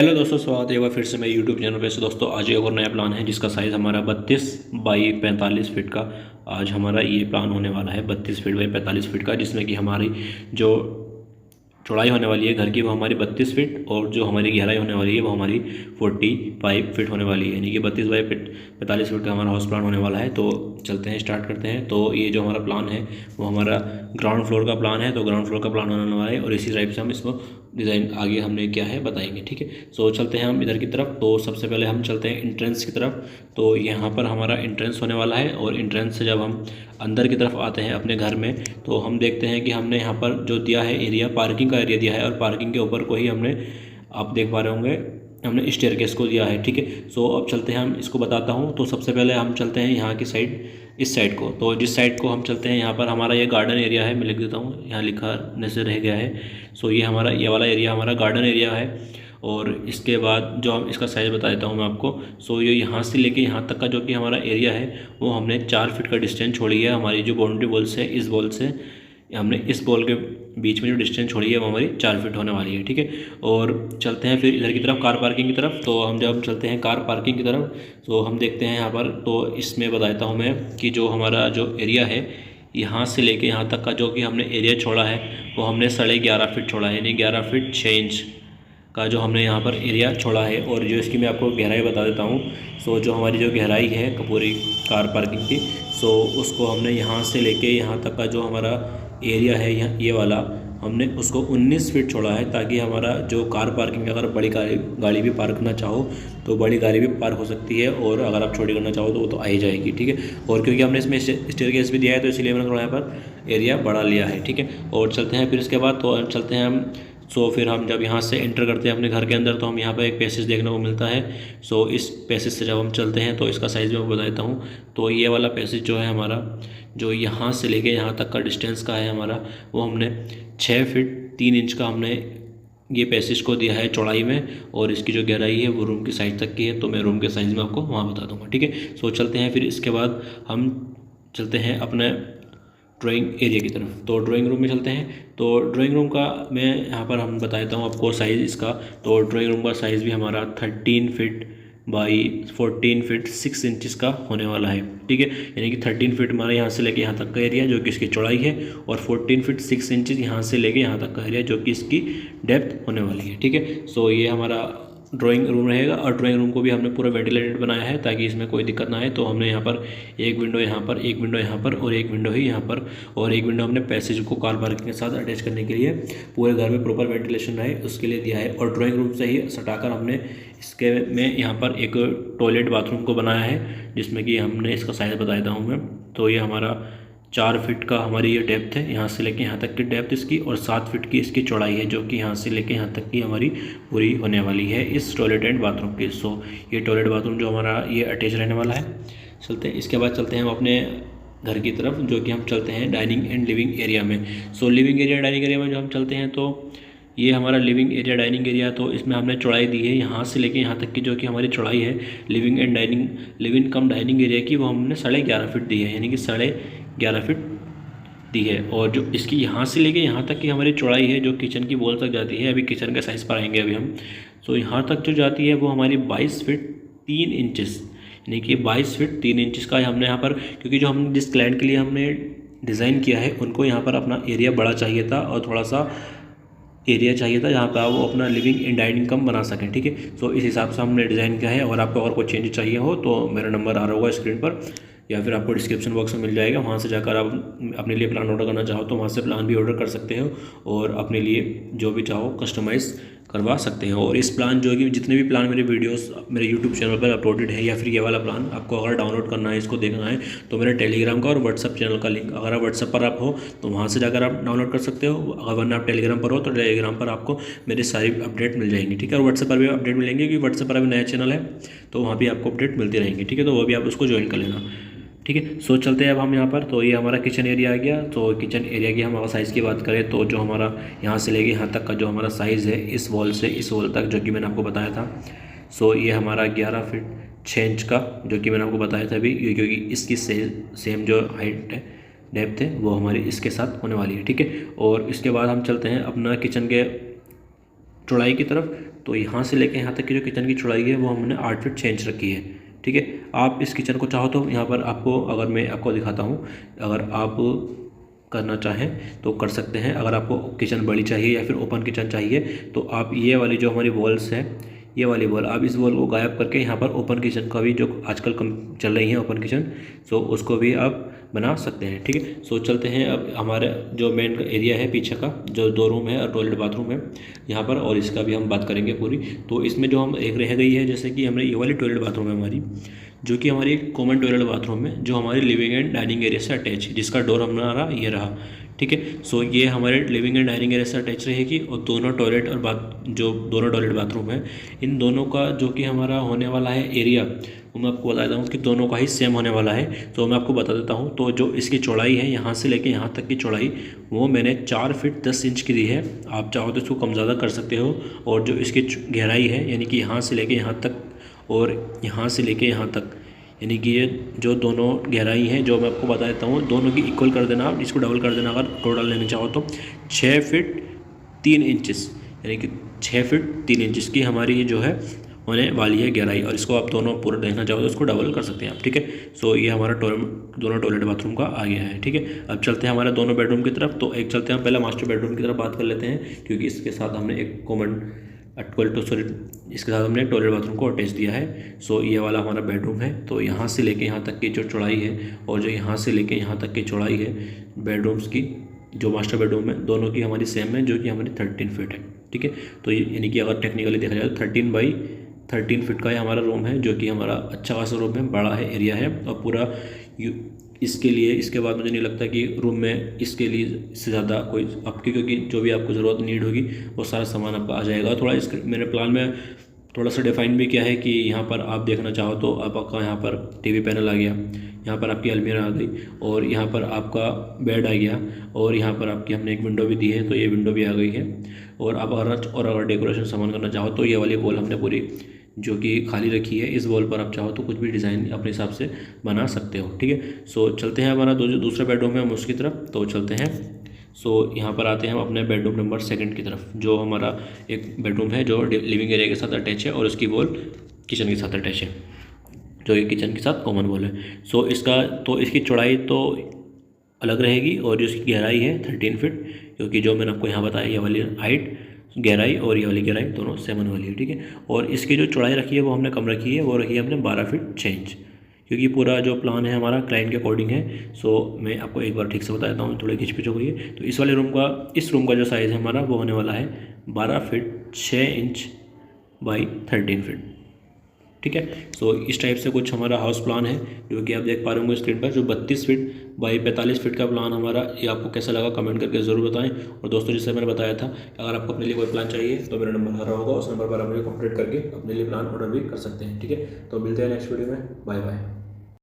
Hello दोस्तों, स्वागत है एक बार फिर से मेरे यूट्यूब चैनल पे। से दोस्तों आज एक और नया प्लान है जिसका साइज़ हमारा 32 बाई 45 फीट का आज हमारा ये प्लान होने वाला है। 32 फीट बाई 45 फीट का, जिसमें कि हमारी जो चौड़ाई होने वाली है घर की वो हमारी 32 फीट और जो हमारी गहराई होने वाली है वो हमारी 45 फीट होने वाली है। यानी कि 32 बाई 45 फीट का हमारा हाउस प्लान होने वाला है। तो चलते हैं, स्टार्ट करते हैं। तो ये जो हमारा प्लान है वो हमारा ग्राउंड फ्लोर का प्लान है। तो ग्राउंड फ्लोर का प्लान होने वाला है और इसी टाइप से हम इसको डिज़ाइन आगे हमने क्या है बताएंगे, ठीक है। सो चलते हैं हम इधर की तरफ। तो सबसे पहले हम चलते हैं इंट्रेंस की तरफ। तो यहाँ पर हमारा इंट्रेंस होने वाला है और इंट्रेंस से जब हम अंदर की तरफ आते हैं अपने घर में तो हम देखते हैं कि हमने यहाँ पर जो दिया है एरिया, पार्किंग का एरिया दिया है और पार्किंग के ऊपर को ही हमने, आप देख पा रहे होंगे, हमने स्टेयरकेस को दिया है, ठीक है। सो अब चलते हैं, हम इसको बताता हूँ। तो सबसे पहले हम चलते हैं यहाँ की साइड, इस साइड को। तो जिस साइड को हम चलते हैं यहाँ पर हमारा ये गार्डन एरिया है। मैं लिख देता हूँ, यहाँ लिखा नजर रह गया है। सो ये हमारा ये वाला एरिया हमारा गार्डन एरिया है। और इसके बाद जो हम इसका साइज़ बता देता हूँ मैं आपको। सो ये यहाँ से लेके यहाँ तक का जो कि हमारा एरिया है वो हमने 4 फीट का डिस्टेंस छोड़ी है। हमारी जो बाउंड्री वॉल से इस वॉल से हमने इस बॉल के बीच में जो डिस्टेंस छोड़ी है वो हमारी 4 फीट होने वाली है, ठीक है। और चलते हैं फिर इधर की तरफ, कार पार्किंग की तरफ। तो हम जब चलते हैं कार पार्किंग की तरफ तो हम देखते हैं यहाँ पर, तो इसमें बताता हूँ मैं कि जो हमारा जो एरिया है यहाँ से लेके यहाँ तक का जो कि हमने एरिया छोड़ा है वो हमने 11.5 फीट छोड़ा है। यानी 11 फीट 6 इंच का जो हमने यहाँ पर एरिया छोड़ा है। और जो इसकी मैं आपको गहराई बता देता हूँ। सो जो हमारी जो गहराई है पूरी कार पार्किंग की, सो उसको हमने यहाँ से लेके यहाँ तक का जो हमारा एरिया है यहाँ ये वाला, हमने उसको 19 फीट छोड़ा है ताकि हमारा जो कार पार्किंग, अगर बड़ी गाड़ी भी पार्क करना चाहो तो बड़ी गाड़ी भी पार्क हो सकती है और अगर आप छोटी करना चाहो तो वो तो आ ही जाएगी, ठीक है। और क्योंकि हमने इसमें स्टेयरकेस भी दिया है तो इसलिए मैंने थोड़ा यहाँ पर एरिया बढ़ा लिया है, ठीक है। और चलते हैं फिर इसके बाद, तो चलते हैं हम। सो फिर हम जब यहाँ से एंटर करते हैं अपने घर के अंदर तो हम यहाँ पर एक पैसेज देखने को मिलता है। सो इस पैसेज से जब हम चलते हैं तो इसका साइज़ मैं बता देता हूँ। तो ये वाला पैसेज जो है हमारा, जो यहाँ से लेके यहाँ तक का डिस्टेंस का है हमारा, वो हमने 6 फीट 3 इंच का हमने ये पैसेज को दिया है चौड़ाई में। और इसकी जो गहराई है वो रूम की साइज तक की है। तो मैं रूम के साइज़ में आपको वहाँ बता दूँगा, ठीक है। सो चलते हैं फिर इसके बाद हम चलते हैं अपने ड्राइंग एरिया की तरफ। तो ड्राइंग रूम में चलते हैं। तो ड्राइंग रूम का मैं यहाँ पर हम बता देता हूँ आपको साइज़ इसका। तो ड्राइंग रूम का साइज़ भी हमारा 13 फीट बाई 14 फीट 6 इंचज़ का होने वाला है, ठीक है। यानी कि 13 फीट हमारे यहाँ से लेके यहाँ तक का एरिया जो कि इसकी चौड़ाई है और 14 फीट 6 इंचज़ यहाँ से लेके यहाँ तक का एरिया जो कि इसकी डेप्थ होने वाली है, ठीक है। सो ये हमारा ड्राइंग रूम रहेगा। और ड्राइंग रूम को भी हमने पूरा वेंटिलेटेड बनाया है ताकि इसमें कोई दिक्कत ना आए। तो हमने यहाँ पर एक विंडो यहाँ पर, एक विंडो यहाँ पर और एक विंडो ही यहाँ पर, और एक विंडो हमने पैसेज को कार पार्किंग के साथ अटैच करने के लिए पूरे घर में प्रॉपर वेंटिलेशन रहे उसके लिए दिया है। और ड्राइंग रूम से ही सटाकर हमने इसके में यहाँ पर एक टॉयलेट बाथरूम को बनाया है जिसमें कि हमने इसका साइज़ बता देता हूँ मैं। तो ये हमारा 4 फीट का हमारी ये डेप्थ है, यहाँ से लेके यहाँ तक की डेप्थ इसकी, और 7 फीट की इसकी चौड़ाई है जो कि यहाँ से लेके यहाँ तक की हमारी पूरी होने वाली है इस टॉयलेट एंड बाथरूम की। सो ये टॉयलेट बाथरूम जो हमारा ये अटैच रहने वाला है। चलते हैं इसके बाद, चलते हैं हम अपने घर की तरफ, जो कि हम चलते हैं डाइनिंग एंड लिविंग एरिया में। सो लिविंग एरिया डाइनिंग एरिया में जो हम चलते हैं तो ये हमारा लिविंग एरिया डाइनिंग एरिया, तो इसमें हमने चौड़ाई दी है यहाँ से लेके यहाँ तक की जो कि हमारी चौड़ाई है living and dining, living come dining area की, वो हमने 11.5 फीट दी है। यानी कि 11.5 फीट दी है। और जो इसकी यहाँ से लेके यहाँ तक की हमारी चौड़ाई है जो किचन की वॉल तक जाती है, अभी किचन का साइज़ पर आएंगे अभी हम। सो यहाँ तक जो जाती है वो हमारी 22 फीट 3 इंचज़, यानी कि 22 फीट 3 इंचज़ का हमने यहाँ पर, क्योंकि जो हम जिस क्लाइंट के लिए हमने डिज़ाइन किया है उनको यहाँ पर अपना एरिया बड़ा चाहिए था और थोड़ा सा एरिया चाहिए था जहाँ पर वो अपना लिविंग एंड डाइनिंग कम बना सकें, ठीक है। सो इस हिसाब से हमने डिज़ाइन किया है। और आपको अगर कोई चेंज चाहिए हो तो मेरा नंबर आ रहा होगा स्क्रीन पर या फिर आपको डिस्क्रिप्शन बॉक्स में मिल जाएगा, वहाँ से जाकर आप अपने लिए प्लान ऑर्डर करना चाहो तो वहाँ से प्लान भी ऑर्डर कर सकते हो और अपने लिए जो भी चाहो कस्टमाइज़ करवा सकते हो। और इस प्लान जो कि जितने भी प्लान मेरे वीडियोस मेरे यूट्यूब चैनल पर अपलोडेड है या फिर ये वाला प्लान आपको अगर डाउनलोड करना है, इसको देखना है, तो मेरे टेलीग्राम का और व्हाट्सअप चैनल का लिंक, अगर आप व्हाट्सअप पर आप हो तो वहाँ से जाकर आप डाउनलोड कर सकते हो, अगर वरना आप टेलीग्राम पर हो तो टेलीग्राम पर आपको मेरी सारी अपडेट मिल जाएंगी, ठीक है। और व्हाट्सअप पर भी अपडेट मिलेंगे क्योंकि व्हाट्सअप पर अभी नया चैनल है तो वहाँ भी आपको अपडेट मिलती रहेंगी, ठीक है। तो वो भी आप उसको ज्वाइन कर लेना, ठीक है। सो चलते हैं अब हम यहाँ पर। तो ये हमारा किचन एरिया आ गया। तो किचन एरिया की हम अगर साइज़ की बात करें तो जो हमारा यहाँ से लेके यहाँ तक का जो हमारा साइज़ है इस वॉल से इस वॉल तक जो कि मैंने आपको बताया था, सो ये हमारा 11 फीट 6 इंच का जो कि मैंने आपको बताया था अभी, क्योंकि इसकी सेम जो हाइट है डेप्थ है वो हमारी इसके साथ होने वाली है, ठीक है। और इसके बाद हम चलते हैं अपना किचन के चौड़ाई की तरफ, तो यहाँ से लेके यहाँ तक की जो किचन की चौड़ाई है वो हमने 8 फीट 6 इंच रखी है। ठीक है, आप इस किचन को चाहो तो यहाँ पर आपको, अगर मैं आपको दिखाता हूँ, अगर आप करना चाहें तो कर सकते हैं। अगर आपको किचन बड़ी चाहिए या फिर ओपन किचन चाहिए तो आप ये वाली जो हमारी वॉल्स है, ये वाली वॉल, आप इस वॉल को गायब करके यहाँ पर ओपन किचन का भी, जो आजकल कम चल रही है ओपन किचन, सो उसको भी आप बना सकते हैं। ठीक है, सो चलते हैं अब हमारे जो मेन एरिया है पीछे का, जो 2 रूम है और टॉयलेट बाथरूम है यहाँ पर, और इसका भी हम बात करेंगे पूरी। तो इसमें जो हम एक रह गई है, जैसे कि हमने ये वाली टॉयलेट बाथरूम है हमारी, जो कि हमारी एक कॉमन टॉयलेट बाथरूम है, जो हमारी लिविंग एंड डाइनिंग एरिया से अटैच है, जिसका डोर हमारा ये रहा। ठीक है, सो ये हमारे लिविंग एंड डाइनिंग एरिया से अटैच रहेगी, और दोनों टॉयलेट और जो दोनों टॉयलेट बाथरूम है, इन दोनों का जो कि हमारा होने वाला है एरिया, वो मैं आपको बता देता हूँ कि दोनों का ही सेम होने वाला है। तो मैं आपको बता देता हूँ, तो जो इसकी चौड़ाई है यहाँ से लेके यहाँ तक की चौड़ाई, वो मैंने 4 फीट 10 इंच की दी है। आप चाहो तो इसको कम ज़्यादा कर सकते हो। और जो इसकी गहराई है, यानी कि यहाँ से लेके यहाँ तक और यहाँ से लेके यहाँ तक, यानी कि ये जो दोनों गहराई हैं, जो मैं आपको बता देता हूँ, दोनों की इक्वल कर देना, इसको डबल कर देना अगर टोटल लेना चाहो तो 6 फीट 3 इंचेस, यानी कि 6 फीट 3 इंचेस की हमारी ये जो है होने वाली है गहराई। और इसको आप दोनों पूरा देखना चाहो तो इसको डबल कर सकते हैं आप। ठीक है, सो ये हमारा दोनों टॉयलेट बाथरूम का आ गया है। ठीक है, अब चलते हैं हमारे दोनों बेडरूम की तरफ। तो एक चलते हैं पहले मास्टर बेडरूम की तरफ बात कर लेते हैं, क्योंकि इसके साथ हमने एक कॉमन इसके साथ हमने टॉयलेट बाथरूम को अटैच दिया है। सो ये वाला हमारा बेडरूम है। तो यहाँ से लेके यहाँ तक की जो चौड़ाई है, और जो यहाँ से लेके यहाँ तक की चौड़ाई है बेडरूम्स की, जो मास्टर बेडरूम है, दोनों की हमारी सेम है, जो कि हमारी 13 फीट है। ठीक है, तो यानी कि अगर टेक्निकली देखा जाए तो 13 बाई 13 फीट का ये हमारा रूम है, जो कि हमारा अच्छा खासा रूम है, बड़ा है, एरिया है। और पूरा इसके लिए, इसके बाद मुझे नहीं लगता कि रूम में इसके लिए इससे ज़्यादा कोई आपकी, क्योंकि जो भी आपको ज़रूरत नीड होगी वो सारा सामान आपका आ जाएगा। थोड़ा इस मेरे प्लान में थोड़ा सा डिफाइन भी किया है कि यहाँ पर आप देखना चाहो तो आपका यहाँ पर टीवी पैनल आ गया, यहाँ पर आपकी अलमीरा आ गई, और यहाँ पर आपका बेड आ गया, और यहाँ पर आपकी हमने एक विंडो भी दी है, तो ये विंडो भी आ गई है। और आप अगर डेकोरेशन सामान करना चाहो तो ये वाली वॉल हमने पूरी जो कि खाली रखी है, इस वॉल पर आप चाहो तो कुछ भी डिज़ाइन अपने हिसाब से बना सकते हो। ठीक है, सो चलते हैं हमारा दूसरा बेडरूम है हम उसकी तरफ, तो चलते हैं। सो यहाँ पर आते हैं हम अपने बेडरूम नंबर 2 की तरफ, जो हमारा एक बेडरूम है जो लिविंग एरिया के साथ अटैच है, और उसकी वॉल किचन के साथ अटैच है, जो ये किचन के साथ कॉमन वॉल है। सो इसकी चौड़ाई तो अलग रहेगी, और जो इसकी गहराई है 13 फीट, क्योंकि जो मैंने आपको यहाँ बताया, ये वाली हाइट गहराई और ये वाली गहराई दोनों 7 वाली है। ठीक है, और इसकी जो चौड़ाई रखी है वो हमने कम रखी है, वो रखी है हमने 12 फीट 6 इंच, क्योंकि पूरा जो प्लान है हमारा क्लाइंट के अकॉर्डिंग है। सो मैं आपको एक बार ठीक से बता देता हूँ, थोड़ी खिंच पिच हो गई है। तो इस रूम का जो साइज़ है हमारा वो होने वाला है 12 फीट 6 इंच बाई 13 फीट। ठीक है, सो इस टाइप से कुछ हमारा हाउस प्लान है, जो कि आप देख पा रहे होंगे स्क्रीन पर, जो 32 फीट बाई 45 फीट का प्लान हमारा। ये आपको कैसा लगा कमेंट करके ज़रूर बताएं। और दोस्तों, जैसे मैंने बताया था, अगर आपको अपने लिए कोई प्लान चाहिए तो मेरा नंबर आ रहा होगा, उस नंबर पर आप मुझे कॉन्टैक्ट करके अपने लिए प्लान ऑर्डर भी कर सकते हैं। ठीक है, तो मिलते हैं नेक्स्ट वीडियो में। Bye bye.